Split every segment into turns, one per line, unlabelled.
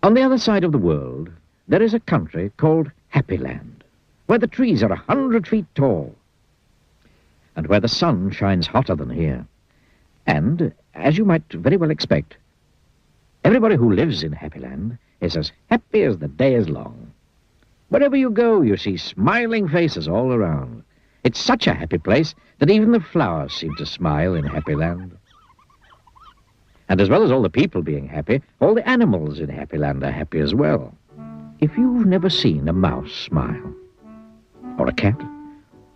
On the other side of the world, there is a country called Happy Land, where the trees are 100 feet tall, and where the sun shines hotter than here. And, as you might very well expect, everybody who lives in Happy Land is as happy as the day is long. Wherever you go, you see smiling faces all around. It's such a happy place that even the flowers seem to smile in Happy Land. And as well as all the people being happy, all the animals in Happy Land are happy as well. If you've never seen a mouse smile, or a cat,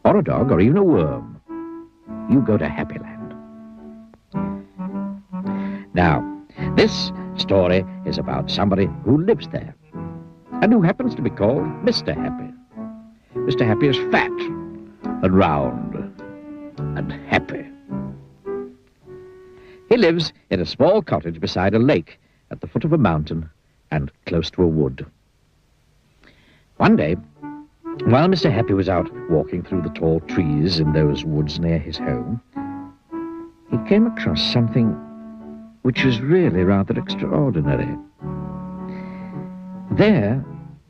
or a dog, or even a worm, you go to Happy Land. Now, this story is about somebody who lives there, and who happens to be called Mr. Happy. Mr. Happy is fat, and round, and happy. He lives in a small cottage beside a lake at the foot of a mountain and close to a wood. One day, while Mr. Happy was out walking through the tall trees in those woods near his home, he came across something which was really rather extraordinary. There,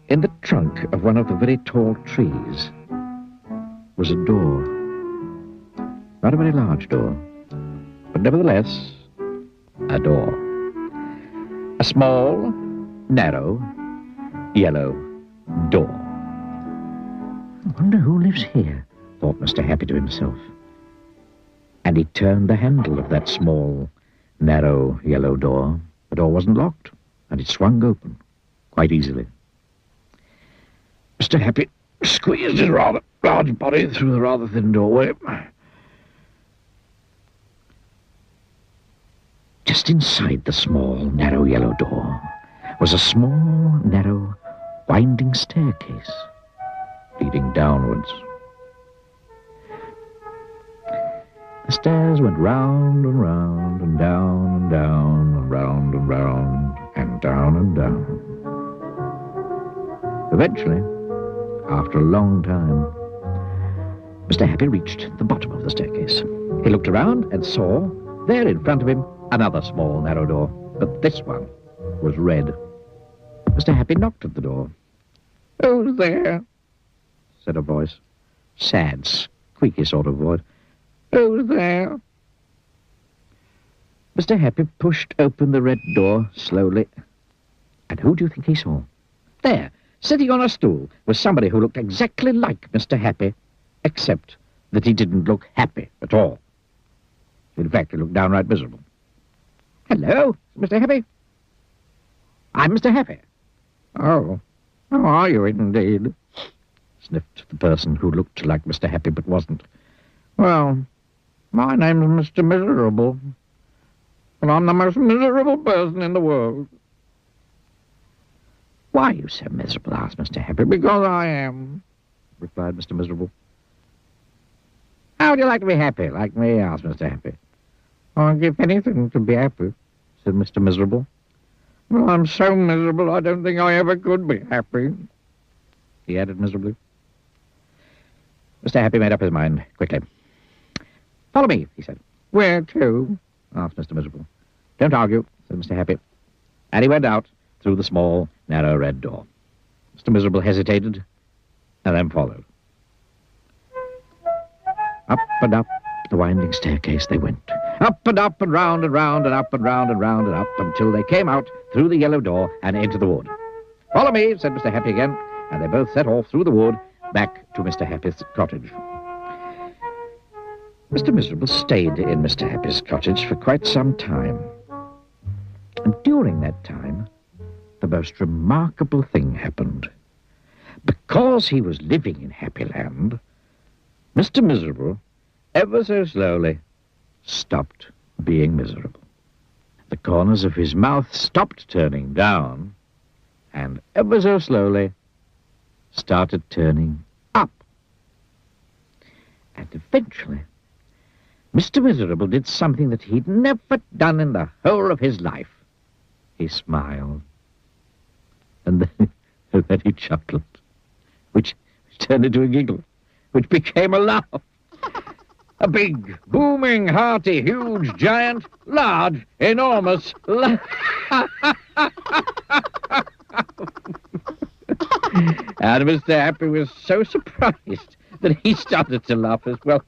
in the trunk of one of the very tall trees, was a door. Not a very large door, but nevertheless, a door. A small, narrow, yellow door. I wonder who lives here, thought Mr. Happy to himself. And he turned the handle of that small, narrow, yellow door. The door wasn't locked, and it swung open quite easily. Mr. Happy squeezed his rather large body through the rather thin doorway. Just inside the small, narrow yellow door was a small, narrow, winding staircase leading downwards. The stairs went round and round and down and down and round and round and down and down. Eventually, after a long time, Mr. Happy reached the bottom of the staircase. He looked around and saw, there in front of him, another small, narrow door, but this one was red. Mr. Happy knocked at the door. "Who's there?" said a voice. Sad, squeaky sort of voice. "Who's there?" Mr. Happy pushed open the red door slowly. And who do you think he saw? There, sitting on a stool, was somebody who looked exactly like Mr. Happy, except that he didn't look happy at all. In fact, he looked downright miserable. "Hello, Mr. Happy." "I'm Mr. Happy." "Oh, how are you indeed?" sniffed the person who looked like Mr. Happy but wasn't. "Well, my name's Mr. Miserable, and I'm the most miserable person in the world." "Why are you so miserable?" asked Mr. Happy. "Because I am," replied Mr. Miserable. "How would you like to be happy, like me?" asked Mr. Happy. "I'd give anything to be happy," said Mr. Miserable. "Well, I'm so miserable I don't think I ever could be happy," he added miserably. Mr. Happy made up his mind quickly. "Follow me," he said. "Where to?" asked Mr. Miserable. "Don't argue," said Mr. Happy. And he went out through the small, narrow red door. Mr. Miserable hesitated, and then followed. Up and up the winding staircase they went. Up and round and round and up and round and round and up until they came out through the yellow door and into the wood. "Follow me," said Mr. Happy again, and they both set off through the wood back to Mr. Happy's cottage. Mr. Miserable stayed in Mr. Happy's cottage for quite some time. And during that time, the most remarkable thing happened. Because he was living in Happy Land, Mr. Miserable, ever so slowly, stopped being miserable. The corners of his mouth stopped turning down, and ever so slowly started turning up. And eventually, Mr. Miserable did something that he'd never done in the whole of his life. He smiled. And then he chuckled, which turned into a giggle, which became a laugh. A big, booming, hearty, huge, giant, large, enormous laugh. And Mr. Happy was so surprised that he started to laugh as well.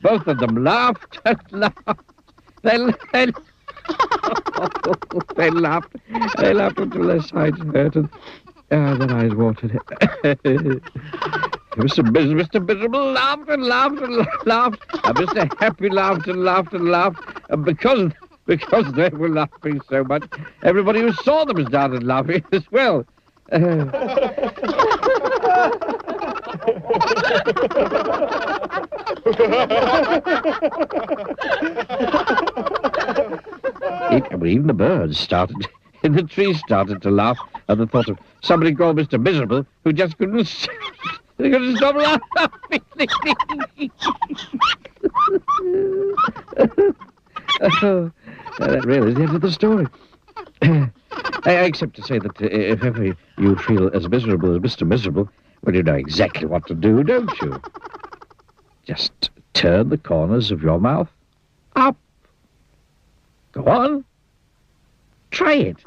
Both of them laughed and laughed. They laughed. They laughed until their sides hurt and their eyes watered. Mr. Miserable laughed and laughed and laughed. And Mr. Happy laughed and laughed and laughed. And because they were laughing so much, everybody who saw them started laughing as well. Even the birds started, in the trees started to laugh at the thought of somebody called Mr. Miserable who just couldn't stop laughing. That really is the end of the story. Except to say that if ever you feel as miserable as Mr. Miserable, well, you know exactly what to do, don't you? Just turn the corners of your mouth up. Go on. Try it.